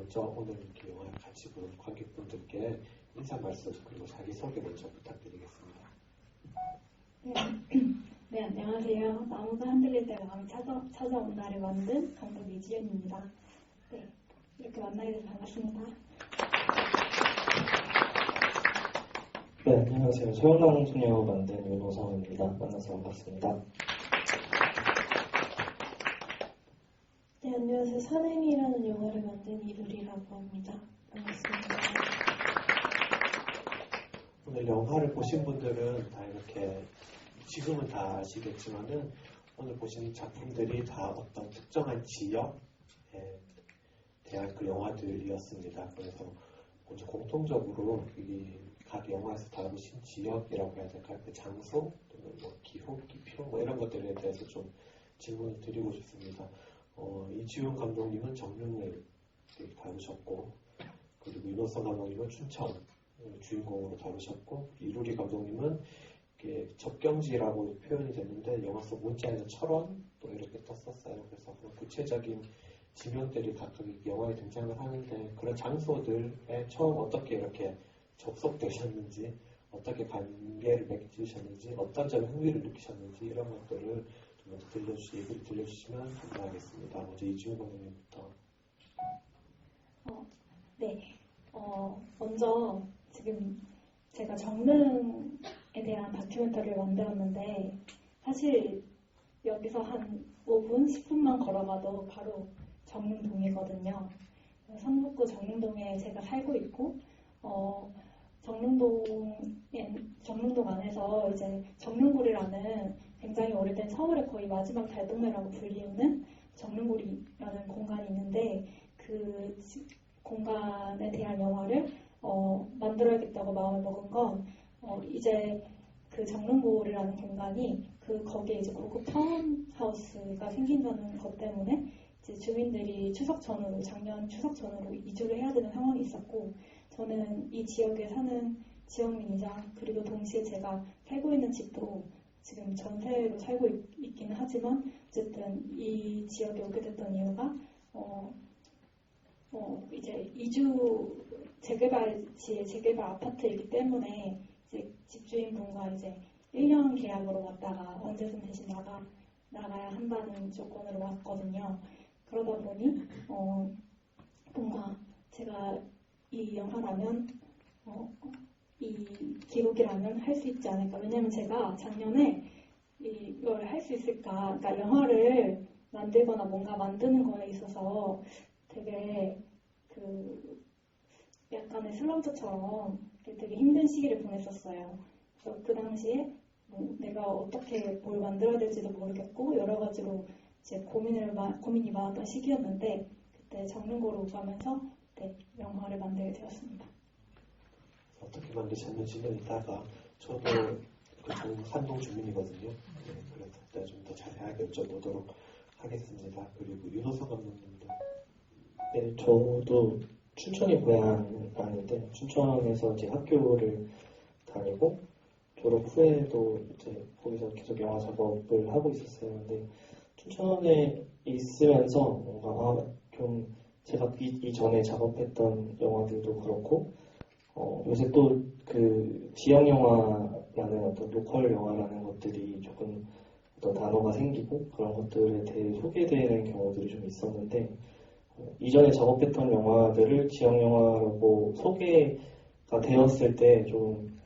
먼저 오늘 이렇게 영화를 같이 본 관객분들께 인사 말씀 그리고 자기소개 먼저 부탁드리겠습니다. 네, 안녕하세요. 나무가 흔들릴 때 마음이 찾아온 날을 만든 감독 이지연입니다. 네, 이렇게 만나게 돼서 반갑습니다. 네, 안녕하세요. 소용랑 소녀 만든 윤호성입니다. 만나서 반갑습니다. 네, 안녕하세요. 산행이라는 영화를 만든 이루리라고 합니다. 반갑습니다. 오늘 영화를 보신 분들은 다 이렇게 지금은 다 아시겠지만은 오늘 보신 작품들이 다 어떤 특정한 지역에 대한 그 영화들이었습니다. 그래서 먼저 공통적으로 각 영화에서 다루신 지역이라고 해야 될까요? 그 장소 또는 뭐 기후, 기표 뭐 이런 것들에 대해서 좀 질문을 드리고 싶습니다. 이지훈 감독님은 정릉을 다루셨고, 그리고 윤호성 감독님은 춘천 주인공으로 다루셨고, 이루리 감독님은 접경지라고 표현이 됐는데 영화 속 문자에서 철원 또 이렇게 떴었어요. 그래서 그런 구체적인 지명들이 각각 영화에 등장을 하는데 그런 장소들에 처음 어떻게 이렇게 접속되셨는지, 어떻게 관계를 맺으셨는지, 어떤 점에 흥미를 느끼셨는지 이런 것들을 좀 먼저 얘기를 들려주시면 감사하겠습니다. 먼저 이지훈 감독님부터. 네, 먼저 지금 제가 정릉에 대한 다큐멘터리를 만들었는데 사실 여기서 한 5분, 10분만 걸어가도 바로 정릉동이거든요. 성북구 정릉동에 제가 살고 있고 정릉동 안에서 이제 정릉골이라는 굉장히 오래된 서울의 거의 마지막 달동네라고 불리우는 정릉골이라는 공간이 있는데 그 공간에 대한 영화를 만들어야겠다고 마음을 먹은 건 이제 그 정릉골이라는 공간이 거기에 이제 고급 타운하우스가 생긴다는 것 때문에 이제 주민들이 작년 추석 전으로 이주를 해야 되는 상황이 있었고, 저는 이 지역에 사는 지역민이자 그리고 동시에 제가 살고 있는 집도 지금 전세로 살고 있기는 하지만 어쨌든 이 지역에 오게 됐던 이유가 이제 이주 재개발지의 재개발 아파트이기 때문에 이제 집주인분과 이제 1년 계약으로 왔다가 언제든 대신 나가야 한다는 조건으로 왔거든요. 그러다 보니 뭔가 제가 이 영화라면 이 기록이라면 할 수 있지 않을까. 왜냐면 제가 작년에 이걸 할 수 있을까. 그러니까 영화를 만들거나 뭔가 만드는 거에 있어서 되게 약간의 슬럼프처럼 되게 힘든 시기를 보냈었어요. 그래서 그 당시에 내가 어떻게 뭘 만들어야 될지도 모르겠고 여러 가지로 이제 고민이 많았던 시기였는데 그때 정릉고로 오가면서 영화를 만들게 되었습니다. 어떻게 만드셨는지는 이따가 저도 산동 주민이거든요. 그래서 이따 좀 더 자세하게 여쭤보도록 하겠습니다. 그리고 윤호성 감독님도. 네, 저도 춘천이 고향 아닌데 춘천에서 이제 학교를 다니고 졸업 후에도 이제 거기서 계속 영화 작업을 하고 있었어요. 근데 춘천에 있으면서 뭔가 좀 제가 이전에 작업했던 영화들도 그렇고 요새 또 그 지역 영화라는 어떤 로컬 영화라는 것들이 조금 어떤 단어가 생기고 그런 것들에 대해 소개되는 경우들이 좀 있었는데 이전에 작업했던 영화들을 지역 영화라고 소개가 되었을 때 좀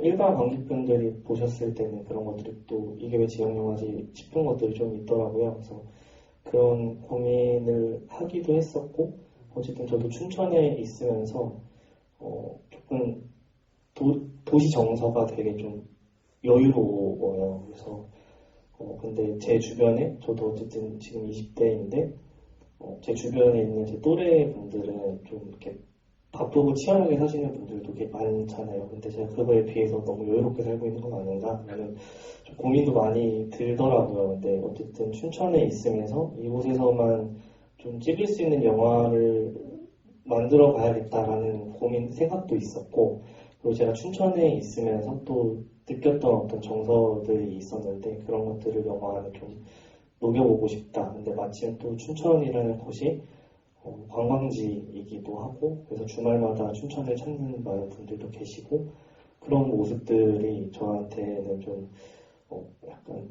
일반 관객분들이 보셨을 때는 그런 것들이 또 이게 왜 지역 영화지 싶은 것들이 좀 있더라고요. 그래서 그런 고민을 하기도 했었고 어쨌든 저도 춘천에 있으면서 조금 도시 정서가 되게 좀 여유로워요. 그래서 근데 제 주변에 저도 어쨌든 지금 20대인데 제 주변에 있는 제 또래 분들은 좀 이렇게 바쁘고 치열하게 사시는 분들도 되게 많잖아요. 근데 제가 그거에 비해서 너무 여유롭게 살고 있는 건 아닌가 하는 좀 고민도 많이 들더라고요. 근데 어쨌든 춘천에 있으면서 이곳에서만 좀 찍을 수 있는 영화를 만들어 가야겠다라는 생각도 있었고, 그리고 제가 춘천에 있으면서 또 느꼈던 어떤 정서들이 있었는데 그런 것들을 영화 안에 좀 녹여보고 싶다. 근데 마침 또 춘천이라는 곳이 관광지이기도 하고 그래서 주말마다 춘천을 찾는 많은 분들도 계시고 그런 모습들이 저한테는 좀 약간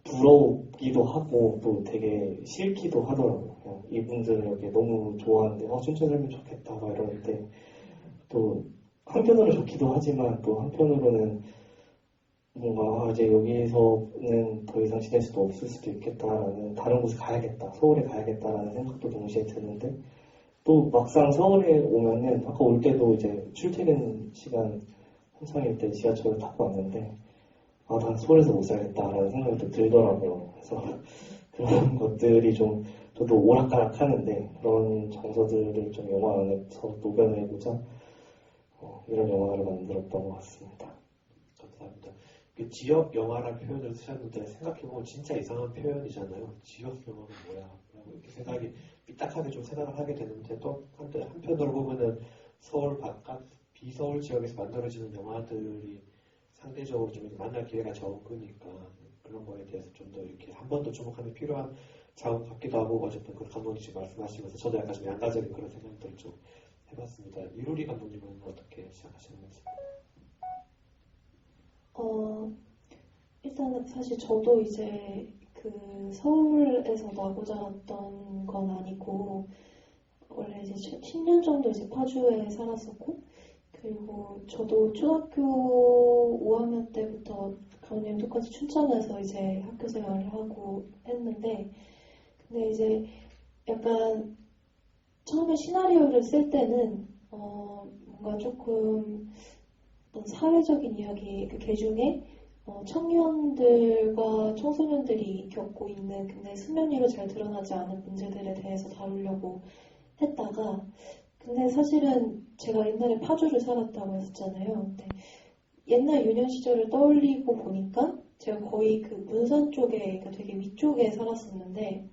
부러우기도 하고 또 되게 싫기도 하더라고요. 그냥 이분들은 여기 너무 좋아하는데 춘천 살면 좋겠다 막 이러는데 또 한편으로 좋기도 하지만 또 한편으로는 뭔가 이제 여기서는 더 이상 지낼 수도 없을 수도 있겠다라는 다른 곳에 가야겠다, 서울에 가야겠다라는 생각도 동시에 드는데 또 막상 서울에 오면은 아까 올 때도 이제 출퇴근 시간 한창일 때 지하철을 타고 왔는데 난 서울에서 못 살겠다라는 생각이 또 들더라고요. 그래서 그런 것들이 좀 저도 오락가락 하는데 그런 정서들을 좀 영화 안에서 녹여내고자 이런 영화를 만들었던 것 같습니다. 감사합니다. 지역 영화라는 표현을 쓰셨는데 생각해보면 진짜 이상한 표현이잖아요. 지역 영화는 뭐야? 라고 이렇게 생각이 삐딱하게 좀 생각을 하게 되는데 또 한편으로 보면은 서울 바깥 비서울 지역에서 만들어지는 영화들이 상대적으로 좀 만날 기회가 적으니까 그런 거에 대해서 좀 더 이렇게 한 번 더 주목하는 필요한 작업 같기도 하고 어쨌든 그 감독님 말씀하시면서 저도 약간 좀 양가적인 그런 생각들을 좀 해봤습니다. 이루리 감독님은 어떻게 시작하셨는지? 일단은 사실 저도 이제 그 서울에서 나고 자랐던 건 아니고 원래 이제 10년 정도 이제 파주에 살았었고 그리고 저도 초등학교 5학년 때부터 강원님 똑같이 춘천에서 이제 학교 생활을 하고 했는데 근데 이제 약간 처음에 시나리오를 쓸 때는 뭔가 조금 어떤 사회적인 이야기 그 개중에 청년들과 청소년들이 겪고 있는 근데 수면 위로 잘 드러나지 않은 문제들에 대해서 다루려고 했다가 근데 사실은 제가 옛날에 파주를 살았다고 했었잖아요. 근데 옛날 유년 시절을 떠올리고 보니까 제가 거의 그 문산 쪽에 그러니까 되게 위쪽에 살았었는데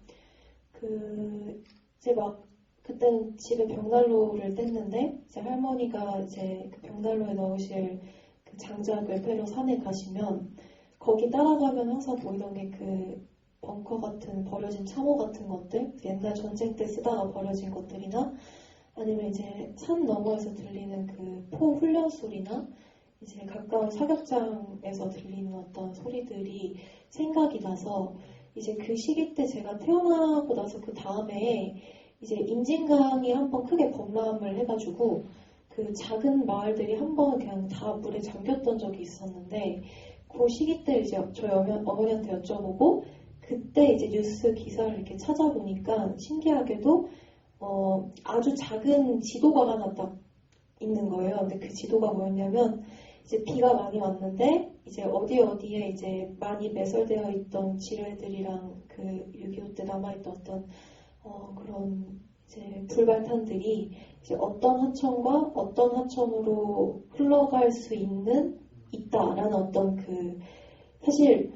그 이제 막 그때는 집에 벽난로를 뗐는데 이제 할머니가 이제 그 벽난로에 넣으실 그 장작 웰패로 산에 가시면 거기 따라가면 항상 보이던 게 그 벙커 같은 버려진 참호 같은 것들 옛날 전쟁 때 쓰다가 버려진 것들이나 아니면 이제 산 너머에서 들리는 그 포 훈련 소리나 이제 가까운 사격장에서 들리는 어떤 소리들이 생각이 나서 이제 그 시기 때 제가 태어나고 나서 그 다음에 이제 임진강이 한번 크게 범람을 해가지고 그 작은 마을들이 한번 그냥 다 물에 잠겼던 적이 있었는데 그 시기 때 이제 저희 어머니한테 여쭤보고 그때 이제 뉴스 기사를 이렇게 찾아보니까 신기하게도 아주 작은 지도가 하나 딱 있는 거예요. 근데 그 지도가 뭐였냐면 이제 비가 많이 왔는데 이제 어디에 이제 많이 매설되어 있던 지뢰들이랑 그 6.25 때 남아있던 어떤 그런 이제 불발탄들이 이제 어떤 하천과 어떤 하천으로 흘러갈 수 있다라는 어떤 그 사실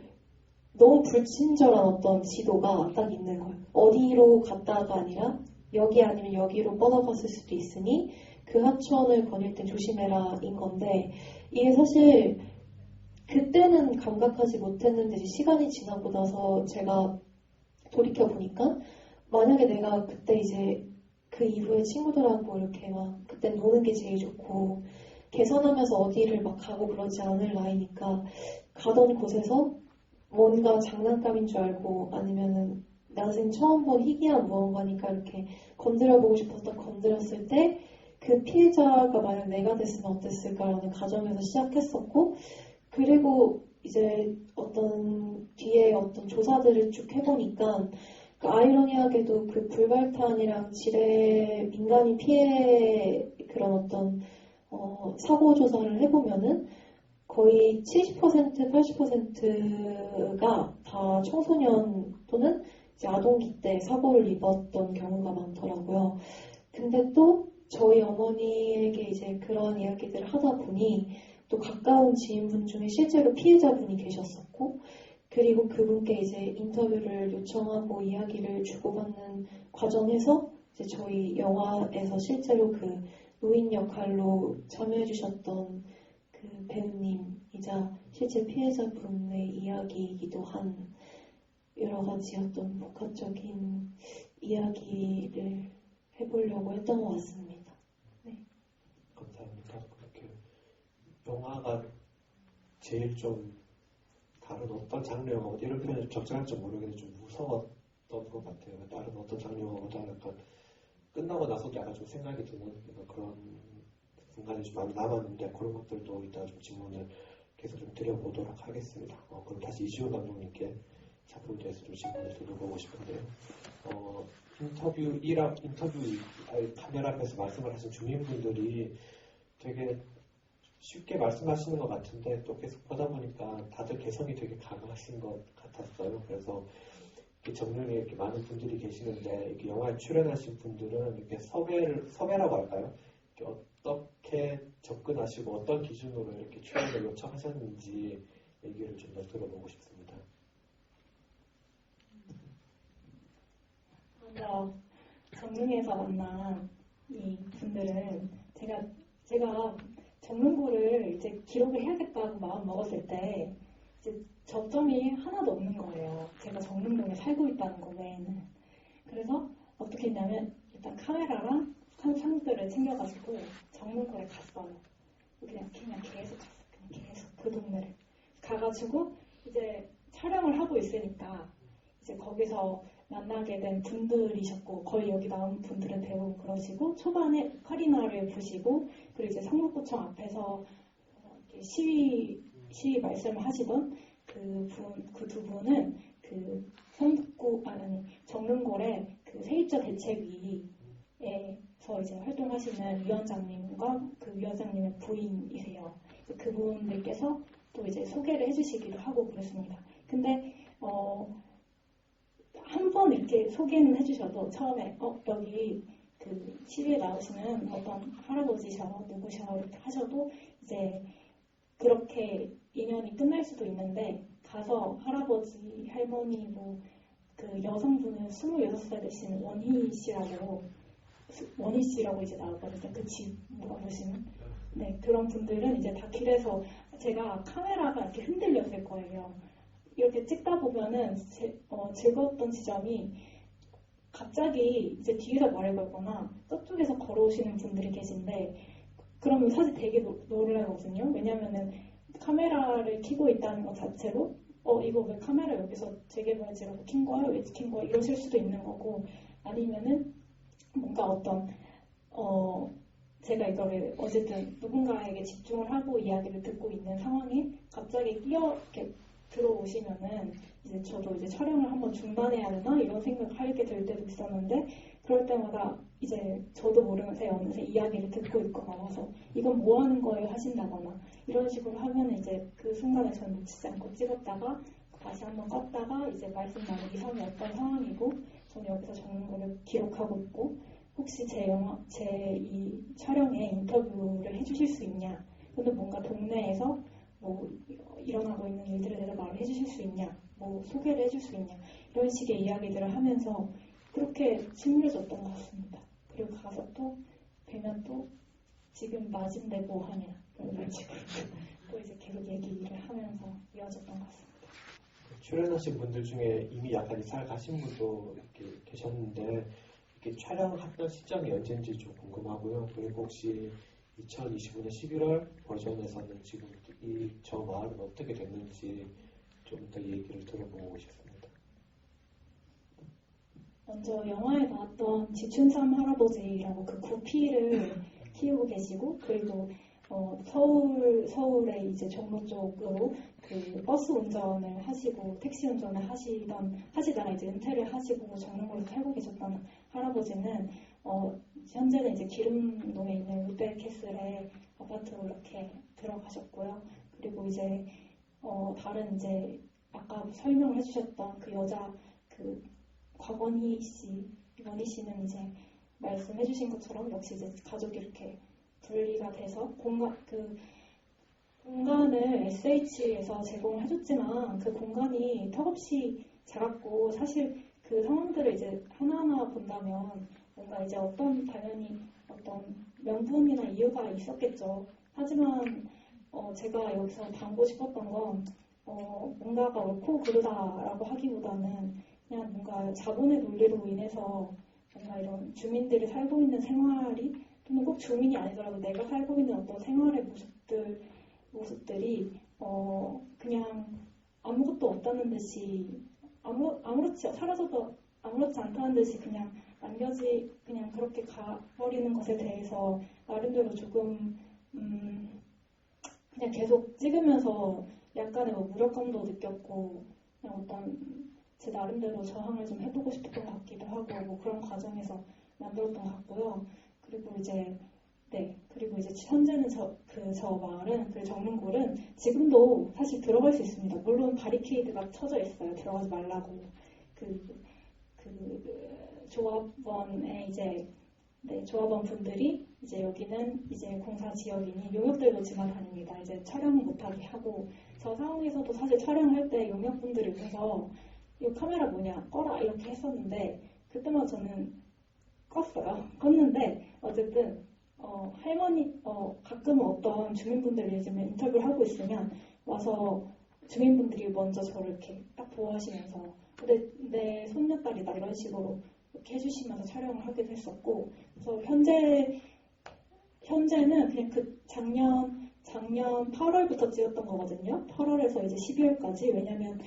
너무 불친절한 어떤 지도가 딱 있는 거예요. 어디로 갔다가 아니라 여기 아니면 여기로 뻗어갔을 수도 있으니 그 하천을 거닐 땐 조심해라인 건데 이게 사실 그때는 감각하지 못했는데 이제 시간이 지나고 나서 제가 돌이켜보니까 만약에 내가 그때 이제 그 이후에 친구들하고 이렇게 막 그때 노는 게 제일 좋고 계산하면서 어디를 막 가고 그러지 않을 나이니까 가던 곳에서 뭔가 장난감인 줄 알고 아니면은 난생 처음 본 희귀한 무언가니까 이렇게 건드려보고 싶었다 건드렸을 때 그 피해자가 만약 내가 됐으면 어땠을까라는 가정에서 시작했었고 그리고 이제 어떤 뒤에 어떤 조사들을 쭉 해보니까 그 아이러니하게도 그 불발탄이랑 지뢰 민간인 피해 그런 어떤 사고 조사를 해보면은 거의 70% 80%가 다 청소년 또는 이제 아동기 때 사고를 입었던 경우가 많더라고요. 근데 또 저희 어머니에게 이제 그런 이야기들을 하다 보니 또 가까운 지인분 중에 실제로 피해자분이 계셨었고 그리고 그분께 이제 인터뷰를 요청하고 이야기를 주고받는 과정에서 이제 저희 영화에서 실제로 그 노인 역할로 참여해주셨던 그 배우님이자 실제 피해자분의 이야기이기도 한 여러 가지 어떤 복합적인 이야기를 해보려고 했던 것 같습니다. 감사합니다. 그렇게 영화가 제일 좀 다른 어떤 장르 영화보다 이런 표현이 적절할지 모르겠는데 좀 무서웠던 것 같아요. 다른 어떤 장르 영화보다 약간 끝나고 나서도 약간 좀 생각이 드는 그런 순간이 좀 많이 남았는데 그런 것들도 이따 좀 질문을 계속 좀 드려보도록 하겠습니다. 그럼 다시 이시훈 감독님께 작품에 대해서 좀 질문을 드려보고 싶은데요. 인터뷰 카메라 앞에서 말씀을 하신 주민분들이 되게 쉽게 말씀하시는 것 같은데 또 계속 보다 보니까 다들 개성이 되게 강하신 것 같았어요. 그래서 정릉에 이렇게 많은 분들이 계시는데 이렇게 영화에 출연하신 분들은 이렇게 섭외라고 할까요? 이렇게 어떻게 접근하시고 어떤 기준으로 이렇게 출연을 요청하셨는지 얘기를 좀 더 들어보고 싶습니다. 먼저 정릉에서 만난 이 분들은 제가 정릉고를 이제 기록을 해야겠다고 마음 먹었을 때 이제 접점이 하나도 없는 거예요. 제가 정릉동에 살고 있다는 거 외에는. 그래서 어떻게 했냐면 일단 카메라랑 상들을 챙겨가지고 정릉고에 갔어요. 그냥 계속 갔어요. 그냥 계속 그 동네를 가가지고 이제 촬영을 하고 있으니까 이제 거기서 만나게 된 분들이셨고 거의 여기 나온 분들은 대부분 그러시고 초반에 카리나를 보시고 그리고 이제 성북구청 앞에서 시위 말씀을 하시던 그 두 분은 그 정릉골의 그 세입자 대책위에서 이제 활동하시는 위원장님과 그 위원장님의 부인이세요. 그분들께서 또 이제 소개를 해주시기도 하고 그랬습니다. 근데 한 번 이렇게 소개는 해주셔도 처음에 여기 그 시위에 나오시는 어떤 할아버지셔 누구셔 이렇게 하셔도 이제 그렇게 인연이 끝날 수도 있는데 가서 할아버지 할머니 뭐 그 여성분은 26살 되신 원희 씨라고 이제 나오거든요. 그 집 물어보시면 네 그런 분들은 이제 다 길에서 제가 카메라가 이렇게 흔들렸을 거예요. 이렇게 찍다 보면은 즐거웠던 지점이 갑자기 이제 뒤에서 말을 걸거나 저쪽에서 걸어오시는 분들이 계신데 그러면 사실 되게 놀라거든요. 왜냐면은 카메라를 켜고 있다는 것 자체로 이거 왜 카메라 여기서 재개발지라고 킨 거야? 왜 킨 거야? 이러실 수도 있는 거고 아니면은 뭔가 어떤 제가 이거를 어쨌든 누군가에게 집중을 하고 이야기를 듣고 있는 상황에 갑자기 이렇게 들어오시면은 이제 저도 이제 촬영을 한번 중단해야 되나 이런 생각을 하게 될 때도 있었는데 그럴 때마다 이제 저도 모르면서 어느새 이야기를 듣고 있거나 와서 이건 뭐 하는 거예요 하신다거나 이런 식으로 하면 이제 그 순간에 저는 놓치지 않고 찍었다가 다시 한번 껐다가 이제 말씀 나누기 전에 어떤 상황이고 저는 여기서 적는 거를 기록하고 있고 혹시 제 이 촬영에 인터뷰를 해주실 수 있냐 또는 뭔가 동네에서 뭐 일어나고 있는 일들에 대해서 말을 해주실 수 있냐 뭐 소개를 해줄 수 있냐 이런 식의 이야기들을 하면서 그렇게 친밀해졌던 것 같습니다. 그리고 가서 또 뵈면 또 지금 맞은데 뭐 하냐 이런 식으로 또 이제 계속 얘기를 하면서 이어졌던 것 같습니다. 출연하신 분들 중에 이미 약간 이사를 가신 분도 이렇게 계셨는데 이렇게 촬영했던 시점이 언제인지 좀 궁금하고요. 그리고 혹시 2025년 11월 버전에서는 지금 저 마을은 어떻게 됐는지 좀 더 얘기를 들어보고 싶습니다. 먼저 영화에 나왔던 지춘삼 할아버지라고 그 구피를 키우고 계시고 그리고 서울에 이제 종로 쪽으로 그 버스 운전을 하시고 택시 운전을 하시다가 이제 은퇴를 하시고 정릉으로 살고 계셨던 할아버지는 현재는 이제 기름동에 있는 롯데캐슬의 아파트로 이렇게 들어가셨고요. 그리고 이제 다른 이제 아까 설명을 해주셨던 그 여자 그 곽원희 원희 씨는 이제 말씀해주신 것처럼 역시 이제 가족이 이렇게 분리가 돼서 공간을 SH에서 제공을 해줬지만 그 공간이 턱없이 작았고 사실 그 상황들을 이제 하나하나 본다면 뭔가 이제 당연히 어떤 명분이나 이유가 있었겠죠. 하지만 제가 여기서 담고 싶었던 건 뭔가가 옳고 그르다라고 하기보다는 그냥 뭔가 자본의 논리로 인해서 뭔가 이런 주민들이 살고 있는 생활이 또는 꼭 주민이 아니더라도 내가 살고 있는 어떤 생활의 모습들이 그냥 아무것도 없다는 듯이 아무렇지 사라져도 아무렇지 않다는 듯이 그냥 그냥 그렇게 가버리는 것에 대해서 나름대로 조금 그냥 계속 찍으면서 약간의 뭐 무력감도 느꼈고 그냥 어떤 제 나름대로 저항을 좀 해보고 싶었던 것 같기도 하고 뭐 그런 과정에서 만들었던 것 같고요. 그리고 이제 현재는 저 마을은 그 정릉골은 지금도 사실 들어갈 수 있습니다. 물론 바리케이드가 쳐져 있어요. 들어가지 말라고. 조합원의 조합원 분들이 이제 여기는 이제 공사 지역이니 용역들도 지나다닙니다. 이제 촬영은 못하게 하고 저 상황에서도 사실 촬영할 때 용역분들이 오셔서 이 카메라 뭐냐 꺼라 이렇게 했었는데 그때만 저는 껐는데 어쨌든 가끔은 어떤 주민분들이 요즘에 인터뷰를 하고 있으면 와서 주민분들이 먼저 저를 이렇게 딱 보호하시면서 내 손녀딸이다 이런 식으로 이렇게 해주시면서 촬영을 하기도 했었고 그래서 현재는 그냥 그 작년 8월부터 찍었던 거거든요. 8월에서 이제 12월까지 왜냐면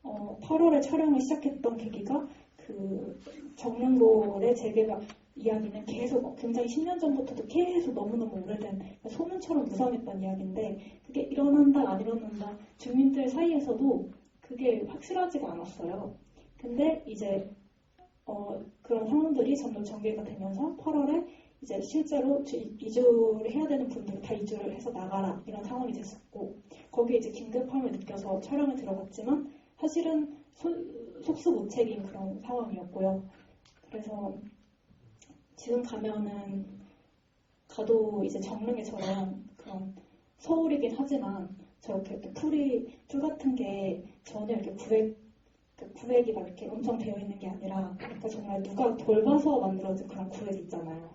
8월에 촬영을 시작했던 계기가 그 정릉골의 재개발 이야기는 계속 굉장히 10년 전부터도 계속 너무너무 오래된 소문처럼 무성했던 이야기인데 그게 일어난다 안 일어난다 주민들 사이에서도 그게 확실하지가 않았어요. 근데 이제 그런 상황들이 점점 전개가 되면서 8월에 이제 실제로 이주를 해야 되는 분들이 다 이주를 해서 나가라 이런 상황이 됐었고 거기에 이제 긴급함을 느껴서 촬영에 들어갔지만 사실은 속수무책인 그런 상황이었고요. 그래서 지금 가도 이제 정릉에처럼 그런 서울이긴 하지만 저렇게 풀 같은 게 전혀 이렇게 구획이 막 이렇게 엄청 되어 있는 게 아니라 그러니까 정말 누가 돌봐서 만들어진 그런 구획 있잖아요.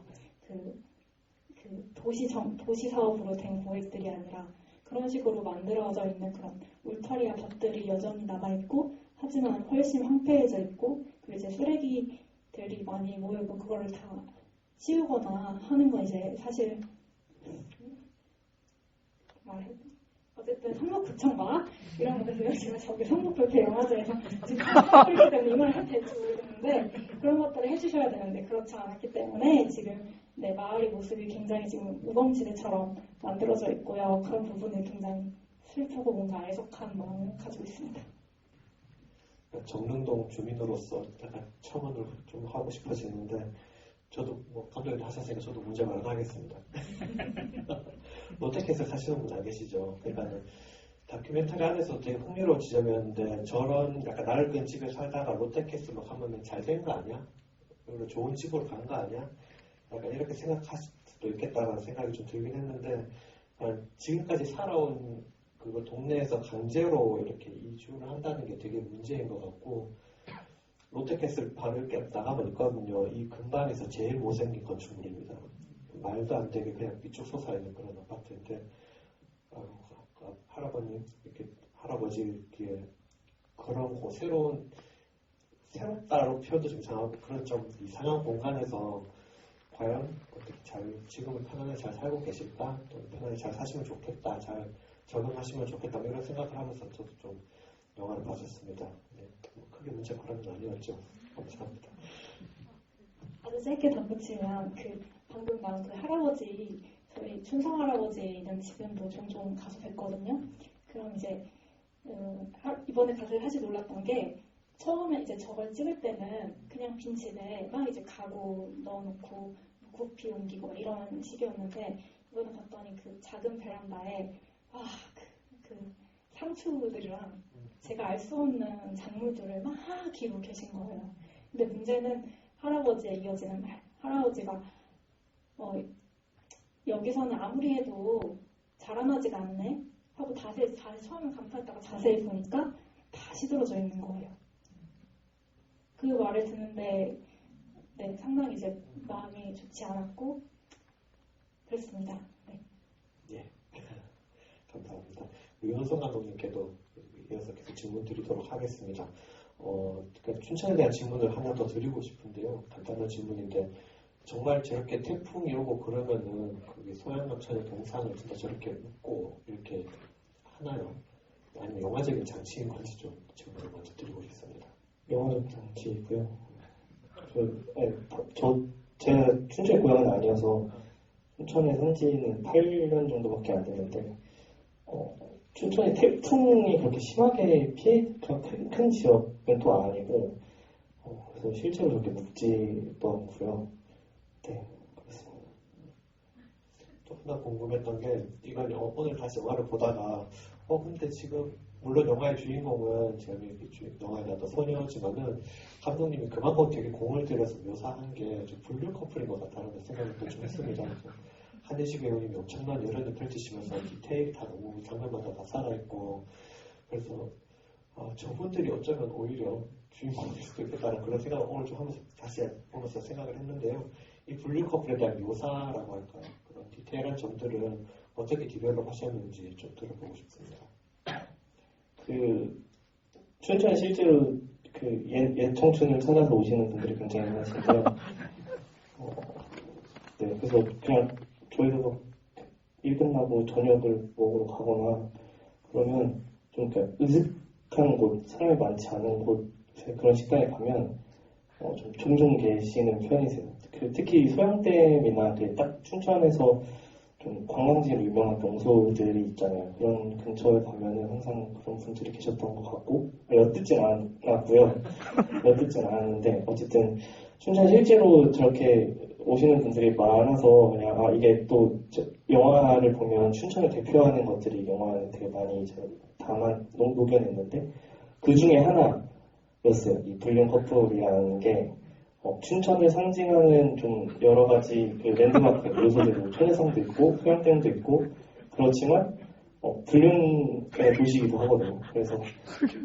도시 사업으로 된 구획들이 아니라 그런 식으로 만들어져 있는 그런 울타리와 밭들이 여전히 남아있고 하지만 훨씬 황폐해져 있고 그리고 이제 쓰레기들이 많이 모이고 그거를 다 치우거나 하는 건 이제 사실 어쨌든 성북구청과 이런 것들 제가 저기 성북불패 영화제에서 지금 그렇기 때문에 이 말을 해도 될지 모르겠는데 그런 것들을 해주셔야 되는데 그렇지 않았기 때문에 지금 마을의 모습이 굉장히 지금 우범지대처럼 만들어져 있고요. 그런 부분에 굉장히 슬프고 뭔가 애석한 마음을 가지고 있습니다. 정릉동 주민으로서 약간 첨언을 좀 하고 싶어지는데 저도 감독님 하셨으니까 저도 문제 발언하겠습니다. 롯데캐슬 사시는 분 안 계시죠? 그러니까 다큐멘터리 안에서 되게 흥미로운 지점이었는데 저런 약간 낡은 집에 살다가 롯데캐슬로 가면 잘 된 거 아니야? 그리고 좋은 집으로 간 거 아니야? 약간 이렇게 생각하실 수도 있겠다라는 생각이 좀 들긴 했는데 지금까지 살아온 그 동네에서 강제로 이렇게 이주를 한다는 게 되게 문제인 것 같고 롯데캐슬 바로 이렇게 나가면 있거든요. 이 근방에서 제일 못생긴 건축물입니다. 말도 안 되게 그냥 삐쭉 솟아있는 그런 아파트인데 할아버지 이렇게 그런 새롭다로 표현도 좀 이상하고 그런 좀 이상한 공간에서 과연 어떻게 지금은 편안하게 잘 살고 계실까? 또 편안하게 잘 사시면 좋겠다. 잘 적응하시면 좋겠다. 이런 생각을 하면서 저도 좀 영화를 봤었습니다. 네, 크게 문제 그런 건 아니었죠. 감사합니다. 아주 짧게 덧붙이면 방금 나온 할아버지 저희 춘성 할아버지는 지금도 종종 가서 뵀거든요. 그럼 이제 이번에 가서 사실 놀랐던 게 처음에 이제 저걸 찍을 때는 그냥 빈 집에 막 이제 가구 넣어놓고 구피 옮기고 이런 식이었는데 이번에 갔더니 그 작은 베란다에 상추들이랑 제가 알 수 없는 작물들을 막 기르고 계신 거예요. 근데 문제는 할아버지에 이어지는 말. 할아버지가 여기서는 아무리 해도 자라나지가 않네 하고 다시 처음에 감탄했다가 자세히 보니까 다 시들어져 있는 거예요. 그 말을 듣는데 상당히 이제 마음이 좋지 않았고 그랬습니다. 예, 감사합니다. 윤호성 감독님께도 이어서 계속 질문 드리도록 하겠습니다. 그러니까 춘천에 대한 질문을 하나 더 드리고 싶은데요. 간단한 질문인데 정말 저렇게 태풍이 오고 그러면은 거기 소양강천의 동상을 진짜 저렇게 묶고 이렇게 하나요? 아니면 영화적인 장치인 건지 좀 질문을 먼저 드리고 싶습니다. 영화적 장치이고요. 제가 춘천의 고향은 아니어서 춘천에 산 지는 8년 정도밖에 안 됐는데 춘천에 태풍이 그렇게 심하게 피해가 큰 지역은 또 아니고 그래서 실제로 그렇게 묵지도 않고요. 네, 그렇습니다. 또 하나 궁금했던 게 이건 오늘 다시 영화를 보다가 근데 지금 물론 영화의 주인공은 영화에 나왔던 소녀지만은 감독님이 그만큼 되게 공을 들여서 묘사한 게 좀 불륜 커플인 것 같다는 생각을 또 좀 했습니다. 한혜식 배우님이 엄청난 열연을 펼치시면서 디테일이 다 너무 장면마다 다 살아있고 그래서 저분들이 어쩌면 오히려 주인공일 수도 있겠다는 그런 생각을 오늘 좀 하면서 다시 보면서 생각을 했는데요. 이 불륜 커플에 대한 묘사라고 할까요? 그런 디테일한 점들은 어떻게 디벨롭 하셨는지 좀 들어보고 싶습니다. 춘천에 실제로 옛 청춘을 찾아서 오시는 분들이 굉장히 많으신데요. 네, 그래서 그냥 저희도 일 끝나고 저녁을 먹으러 가거나 그러면 좀 으슥한 곳, 사람이 많지 않은 곳에 그런 식당에 가면 좀 종종 계시는 편이세요. 특히 소양댐이나 딱 춘천에서 좀 관광지로 유명한 명소들이 있잖아요. 그런 근처에 가면은 항상 그런 분들이 계셨던 것 같고 엿듣진 않았고요. 엿듣진 않았는데 어쨌든 춘천 실제로 저렇게 오시는 분들이 많아서 그냥 이게 또 영화를 보면 춘천을 대표하는 것들이 영화에 되게 많이 녹여냈는데 그 중에 하나였어요. 이 불륜 커플이라는 게 춘천을 상징하는 좀 여러 가지 랜드마크 요소들도 천혜성도 있고 소양댐도 있고 그렇지만 불륜의 도시이기도 하거든요. 그래서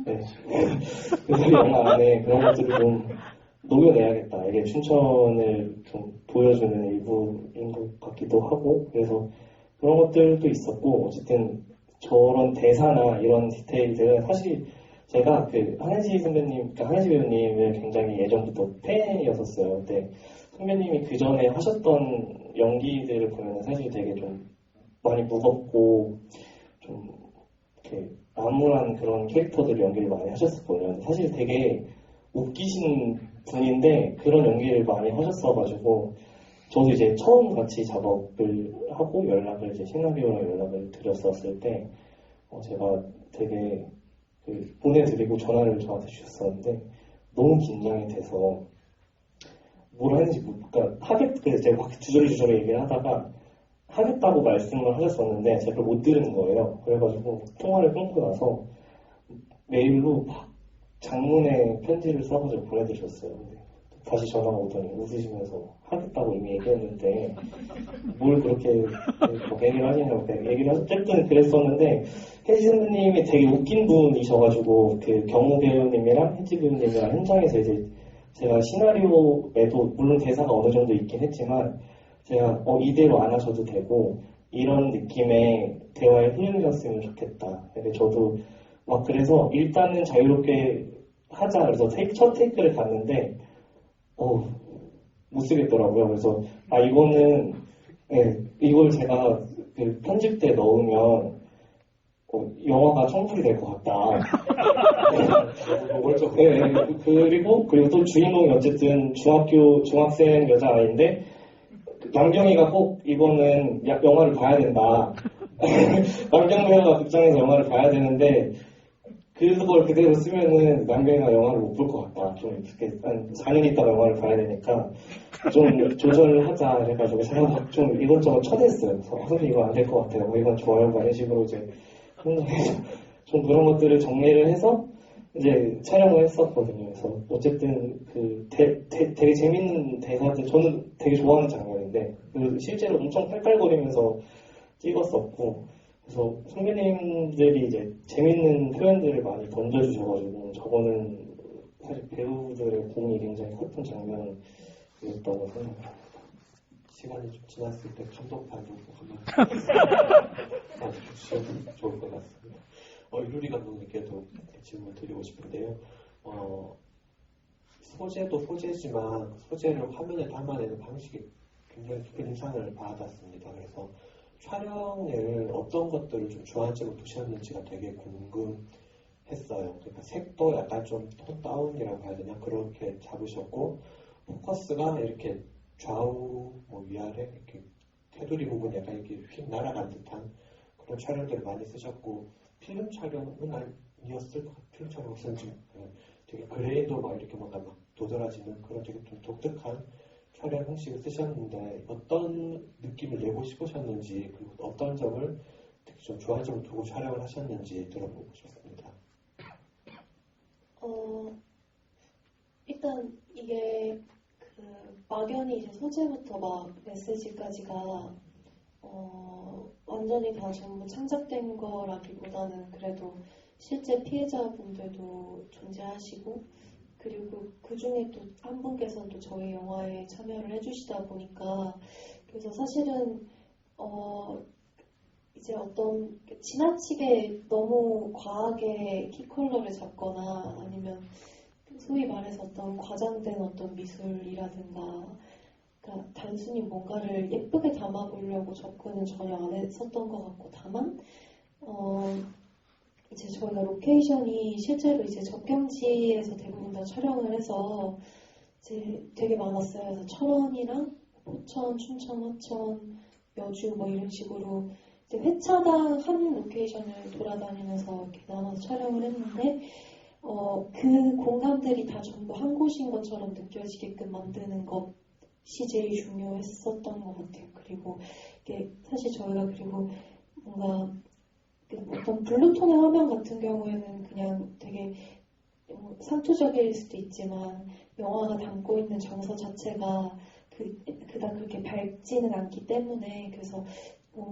네. 그래서 영화 안에 그런 것들을 좀 녹여내야겠다. 이게 춘천을 좀 보여주는 일부인 것 같기도 하고 그래서 그런 것들도 있었고 어쨌든 저런 대사나 이런 디테일들은 사실 제가 한혜지 선배님, 한혜지 배우님을 굉장히 예전부터 팬이었었어요. 근데 선배님이 그 전에 하셨던 연기들을 보면 사실 되게 좀 많이 무겁고 좀 이렇게 암울한 그런 캐릭터들 연기를 많이 하셨었거든요. 사실 되게 웃기신 분인데 그런 연기를 많이 하셨어가지고 저도 이제 처음 같이 작업을 하고 연락을 이제 시나리오랑 연락을 드렸었을 때 제가 되게 보내드리고 전화를 저한테 주셨었는데 너무 긴장이 돼서 뭘 하는지 그래서 제가 막 주저리 얘기를 하다가 하겠다고 말씀을 하셨었는데 제가 그걸 못 들은 거예요. 그래가지고 통화를 끊고 나서 메일로 막 장문의 편지를 써가지고 보내드렸어요. 근데 다시 전화가 오더니 웃으시면서 하겠다고 이미 얘기했는데 뭘 그렇게 얘기를 하시냐고 얘기를 어쨌든 그랬었는데 혜지 선배님이 되게 웃긴 분이셔가지고 경호 배우님이랑 혜지 배우님이랑 현장에서 이제 제가 시나리오에도 물론 대사가 어느 정도 있긴 했지만 제가 이대로 안 하셔도 되고 이런 느낌의 대화의 흐름이었으면 좋겠다. 저도 막 그래서 일단은 자유롭게 하자. 그래서 첫 테이크를 갔는데 못 쓰겠더라고요. 그래서 이거는 이걸 제가 편집 때 넣으면 영화가 청풀이 될 것 같다. 그리고 또 주인공이 어쨌든 중학생 여자아이인데 남경이가 꼭 이거는 영화를 봐야 된다. 남경배가 극장에서 영화를 봐야 되는데 그걸 그대로 쓰면은 남경이가 영화를 못 볼 것 같다. 좀 이렇게 한 4년 있다가 영화를 봐야 되니까 좀 조절을 하자 해가지고 제가 막 좀 이것저것 쳐냈어요. 그래서 선생님 이거 안 될 것 같아요. 이건 좋아요. 이런 식으로 이제 좀 그런 것들을 정리를 해서 이제 촬영을 했었거든요. 그래서 어쨌든 되게 재밌는 대사들 저는 되게 좋아하는 장면인데 실제로 엄청 깔깔거리면서 찍었었고 그래서 선배님들이 이제 재밌는 표현들을 많이 던져주셔가지고 저거는 사실 배우들의 공이 굉장히 컸던 장면이었다고 생각합니다. 시간이 좀 지났을 때 감독판도 한번 봐주시면 좋을 것 같습니다. 이루리 감독님께도 질문 드리고 싶은데요. 소재도 소재지만 그 소재를 화면에 담아내는 방식이 굉장히 깊은 인상을 받았습니다. 그래서 촬영을 어떤 것들을 좀 주안점을 두셨는지가 되게 궁금했어요. 그러니까 색도 약간 좀 톤 다운이라고 해야 되냐 그렇게 잡으셨고 포커스가 이렇게 좌우 뭐 위아래 이렇게 테두리 부분 약간 이렇게 휙 날아간 듯한 그런 촬영들을 많이 쓰셨고 필름 촬영은 아니었을 것 같아요. 필름 촬영 없었는지 되게 그레이도 막 이렇게 뭔가 막 도드라지는 그런 되게 좀 독특한 촬영 형식을 쓰셨는데 어떤 느낌을 내고 싶으셨는지 그리고 어떤 점을 특히 좀 주안점을 두고 촬영을 하셨는지 들어보고 싶습니다. 일단 이게 그 막연히 이제 소재부터 막 메시지까지가 완전히 다 전부 창작된 거라기보다는 그래도 실제 피해자분들도 존재하시고 그리고 그 중에 또 한 분께서는 또 저희 영화에 참여를 해주시다 보니까 그래서 사실은 이제 어떤 지나치게 너무 과하게 키컬러를 잡거나 아니면 소위 말해서 어떤 과장된 어떤 미술이라든가 그러니까 단순히 뭔가를 예쁘게 담아보려고 접근은 전혀 안 했었던 것 같고 다만 이제 저희가 로케이션이 실제로 이제 접경지에서 대부분 다 촬영을 해서 이제 되게 많았어요. 그래서 철원이랑 포천, 춘천, 화천, 여주 뭐 이런 식으로 이제 회차당 한 로케이션을 돌아다니면서 이렇게 나눠서 촬영을 했는데 그 공간들이 다 전부 한 곳인 것처럼 느껴지게끔 만드는 것이 제일 중요했었던 것 같아요. 그리고 이게 사실 저희가 그리고 뭔가 어떤 블루톤의 화면 같은 경우에는 그냥 되게 상투적일 수도 있지만 영화가 담고 있는 정서 자체가 그닥 그렇게 밝지는 않기 때문에 그래서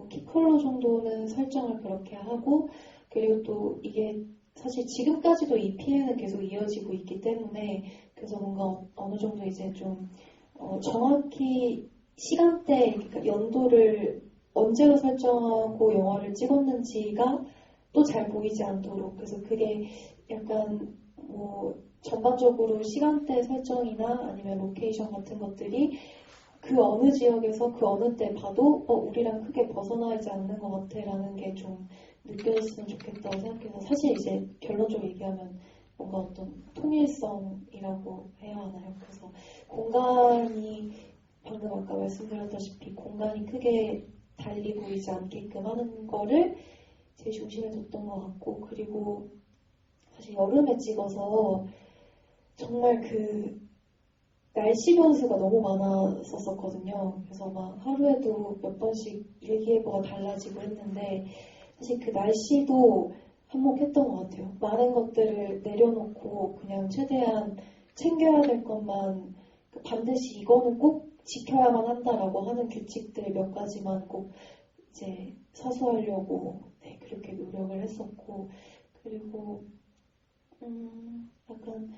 키컬러 정도는 설정을 그렇게 하고 그리고 또 이게 사실 지금까지도 이 피해는 계속 이어지고 있기 때문에 그래서 뭔가 어느 정도 이제 좀 정확히 시간대 그러니까 연도를 언제로 설정하고 영화를 찍었는지가 또 잘 보이지 않도록 그래서 그게 약간 뭐 전반적으로 시간대 설정이나 아니면 로케이션 같은 것들이 그 어느 지역에서 그 어느 때 봐도 우리랑 크게 벗어나지 않는 것 같아 라는 게 좀 느껴졌으면 좋겠다고 생각해서 사실 이제 결론적으로 얘기하면 뭔가 어떤 통일성이라고 해야 하나요? 그래서 공간이 방금 아까 말씀드렸다시피 공간이 크게 달리 보이지 않게끔 하는 거를 제 중심에 뒀던 것 같고 그리고 사실 여름에 찍어서 정말 그 날씨 변수가 너무 많았었거든요. 그래서 막 하루에도 몇 번씩 일기예보가 달라지고 했는데 사실 그 날씨도 한몫했던 것 같아요. 많은 것들을 내려놓고 그냥 최대한 챙겨야 될 것만 반드시 이거는 꼭 지켜야만 한다라고 하는 규칙들 몇 가지만 꼭 이제 사수하려고 그렇게 노력을 했었고 그리고 약간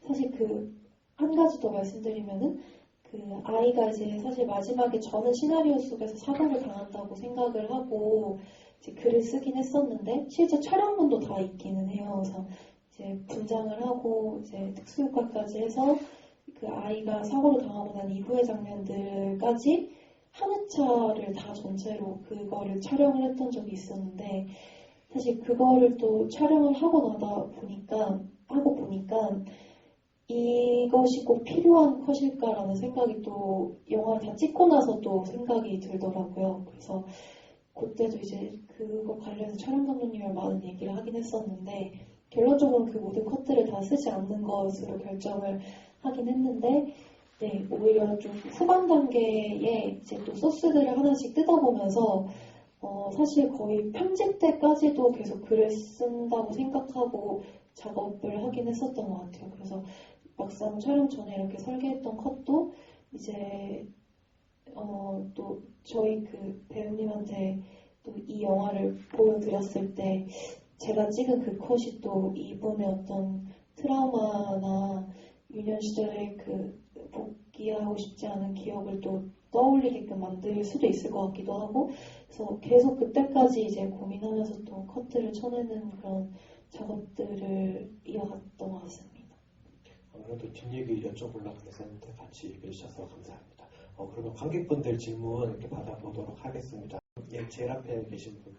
사실 그 한 가지 더 말씀드리면은 그 아이가 이제 사실 마지막에 저는 시나리오 속에서 사고를 당한다고 생각을 하고 이제 글을 쓰긴 했었는데 실제 촬영본도 다 있기는 해요. 그래서 이제 분장을 하고 이제 특수효과까지 해서 그 아이가 사고를 당하고 난 이후의 장면들까지 한 회차를 다 전체로 그거를 촬영을 했던 적이 있었는데 사실 그거를 또 촬영을 하고 보니까 이것이 꼭 필요한 컷일까라는 생각이 또 영화를 다 찍고 나서 또 생각이 들더라고요. 그래서 그때도 이제 그거 관련해서 촬영 감독님이랑 많은 얘기를 하긴 했었는데 결론적으로는 그 모든 컷들을 다 쓰지 않는 것으로 결정을 하긴 했는데 오히려 좀 후반 단계에 이제 또 소스들을 하나씩 뜯어보면서 사실 거의 편집 때까지도 계속 글을 쓴다고 생각하고 작업을 하긴 했었던 것 같아요. 그래서 막상 촬영 전에 이렇게 설계했던 컷도 이제 또 저희 그 배우님한테 또 이 영화를 보여드렸을 때 제가 찍은 그 컷이 또 이분의 어떤 트라우마나 유년 시절의 그 복귀하고 싶지 않은 기억을 또 떠올리게끔 만들 수도 있을 것 같기도 하고 그래서 계속 그때까지 이제 고민하면서 또 컷들을 쳐내는 그런 작업들을 이어갔던 것 같습니다. 아무래도 뒷얘기 여쭤보려고 했었는데 같이 얘기해 주셔서 감사합니다. 그러면 관객분들 질문 이렇게 받아보도록 하겠습니다. 예, 제일 앞에 계신 분.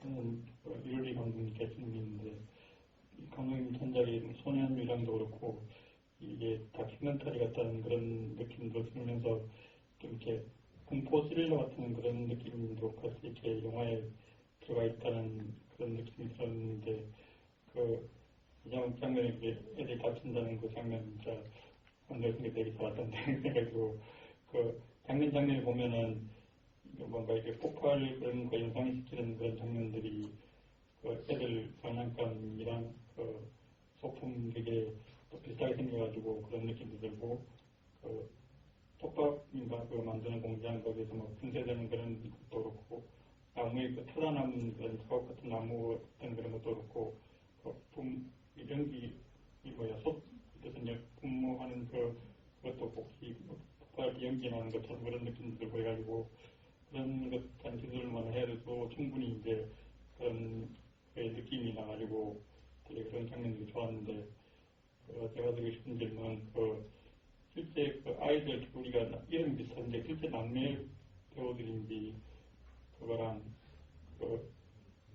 저는 유리 감독님께 질문인데 감독님 전작이 소년 유랑도 그렇고 이게 다큐멘터리 같다는 그런 느낌도 들면서 좀 이렇게 공포 스릴러 같은 그런 느낌도 같이 이렇게 영화에 들어가 있다는 그런 느낌이 들었는데 그 장면에 애들이 다친다는 그 장면 진짜 감독님이 되게 잘하던데 그래가지고 그 장면을 보면은 뭔가 이렇게 폭발 그런 거 연상시키는 그런 장면들이 그 애들 장난감이랑 그 소품 되게 또 비슷하게 생겨가지고 그런 느낌도 들고 그 톱밥인가 그 만드는 공장 거기서 뭐 분쇄되는 그런 것도 그렇고 나무에 그 타다 남은 그런 작업 같은 나무 같은 그런 것도 그렇고 연기 그래서 이제 분무하는 그것도 혹시 폭발 연기 나는 것처럼 그런 느낌도 들고 해가지고 그런 것한 기술만 해도 충분히 이제 그런 느낌이 나가지고 되게 그런 장면들이 좋았는데 제가 드리고 싶은 질문은 실제 그 아이들 우리가 이름이 비슷한데 실제 남매 배우들인지 그거랑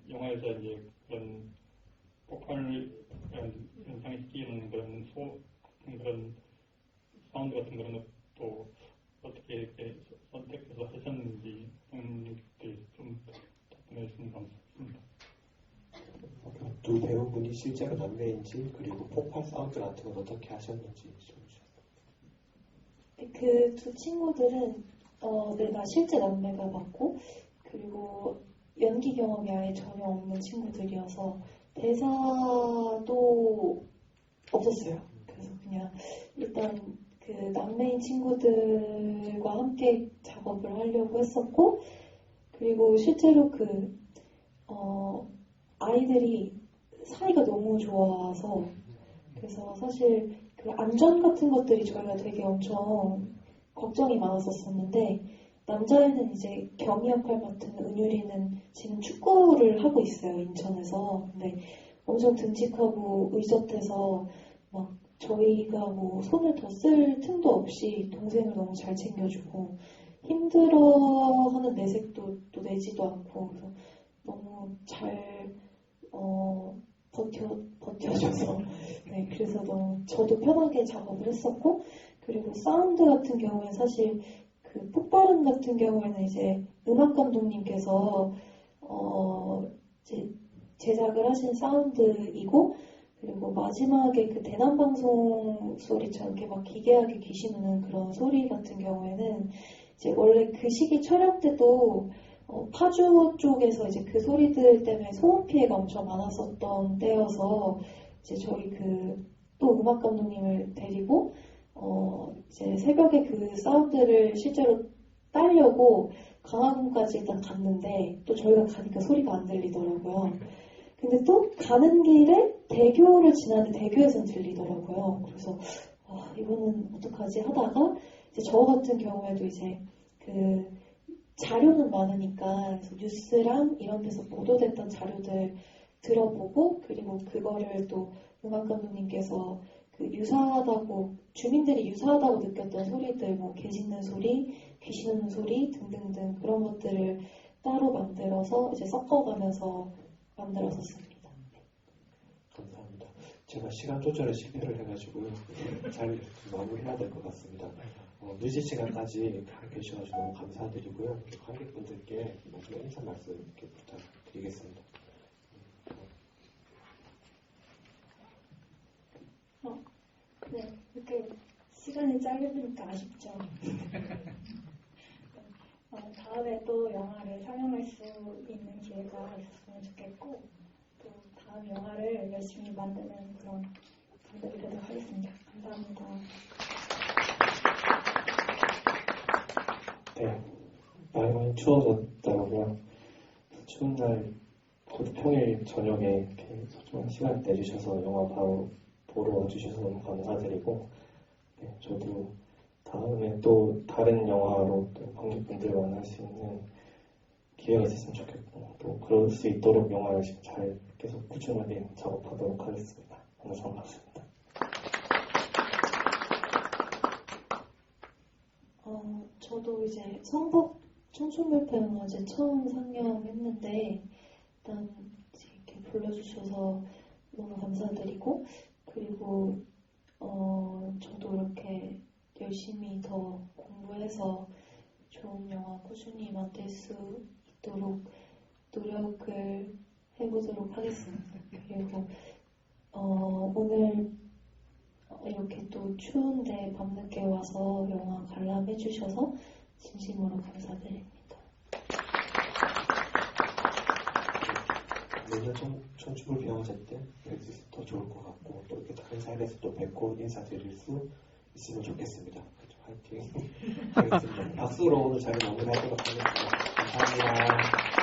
영화에서 이제 그런 폭발을 연상시키는 그런 사운드 같은 그런 것도 어떻게 이렇게 선택해서 하셨는지 좀 답변해 주시면 감사합니다. 두 배우분이 실제로 남매인지 그리고 폭발 사운드 같은 건 어떻게 하셨는지 좀 주셨어요. 그 두 친구들은 내가 실제 남매가 맞고 그리고 연기 경험이 아예 전혀 없는 친구들이어서 대사도 없었어요. 그래서 그냥 일단 그 남매인 친구들과 함께 작업을 하려고 했었고 그리고 실제로 아이들이 사이가 너무 좋아서 그래서 사실 그 안전 같은 것들이 저희가 되게 엄청 걱정이 많았었는데 남자애는 이제 겸이 역할 맡은 은유리는 지금 축구를 하고 있어요 인천에서. 근데 엄청 듬직하고 의젓해서 막 저희가 뭐 손을 더 쓸 틈도 없이 동생을 너무 잘 챙겨주고 힘들어하는 내색도 또 내지도 않고 그래서 너무 잘 버텨줘서 네 그래서 너무 저도 편하게 작업을 했었고 그리고 사운드 같은 경우에 사실 그 폭발음 같은 경우에는 이제 음악 감독님께서 이제 제작을 하신 사운드이고 그리고 마지막에 그 대남방송 소리처럼 이렇게 막 기괴하게 귀신우는 그런 소리 같은 경우에는 이제 원래 그 시기 촬영 때도 파주 쪽에서 이제 그 소리들 때문에 소음 피해가 엄청 많았었던 때여서 이제 저희 또 음악 감독님을 데리고 이제 새벽에 그 사운드를 실제로 따려고 강화군까지 일단 갔는데 또 저희가 가니까 소리가 안 들리더라고요. 근데 또 가는 길에 대교를 지나는데 대교에서는 들리더라고요. 그래서 이거는 어떡하지 하다가 이제 저 같은 경우에도 이제 그 자료는 많으니까 그래서 뉴스랑 이런 데서 보도됐던 자료들 들어보고 그리고 그거를 또 음악 감독님께서 그 유사하다고 주민들이 유사하다고 느꼈던 소리들 뭐 개 짖는 소리, 귀신 우는 소리 등등등 그런 것들을 따로 만들어서 이제 섞어가면서 만들었었습니다. 감사합니다. 제가 시간 조절에 실패를 해가지고요. 잘 마무리해야 될 것 같습니다. 늦은 시간까지 함께 해주셔서 너무 감사드리고요. 관객분들께 마지막 인사 말씀 이렇게 부탁드리겠습니다. 네, 이렇게 시간이 짧으니까 아쉽죠. 다음에 또 영화를 상영할 수 있는 기회가 있었으면 좋겠고 또 다음 영화를 열심히 만드는 그런 감독이 되도록 하겠습니다. 감사합니다. 네, 많이 추워졌더라고요. 추운 날, 곧 평일 저녁에 이렇게 소중한 시간 내주셔서 영화 바로 보러 와주셔서 너무 감사드리고, 네, 저도 다음에 또 다른 영화로 또 관객분들을 만날 수 있는 기회가 있었으면 좋겠고 또 그럴 수 있도록 영화를 지금 잘 계속 꾸준하게 작업하도록 하겠습니다. 오늘 반갑습니다. 저도 이제 성북 청춘불패영화제 처음 상영했는데 일단 이렇게 불러주셔서 너무 감사드리고 그리고 저도 이렇게 열심히 더 공부해서 좋은 영화 꾸준히 만들 수 있도록 노력을 해보도록 하겠습니다. 그리고 오늘 이렇게 또 추운데 밤늦게 와서 영화 관람해주셔서 진심으로 감사드립니다. 내년 청춘불 영화제 때 뵐 수 있어서 더 좋을 것 같고 또 이렇게 다른 사회에서 또 뵙고 인사드릴 수 있으면 좋겠습니다. 그렇죠. 화이팅 하겠습니다. 박수로 오늘 자리 마무리하도록 하겠습니다. 감사합니다.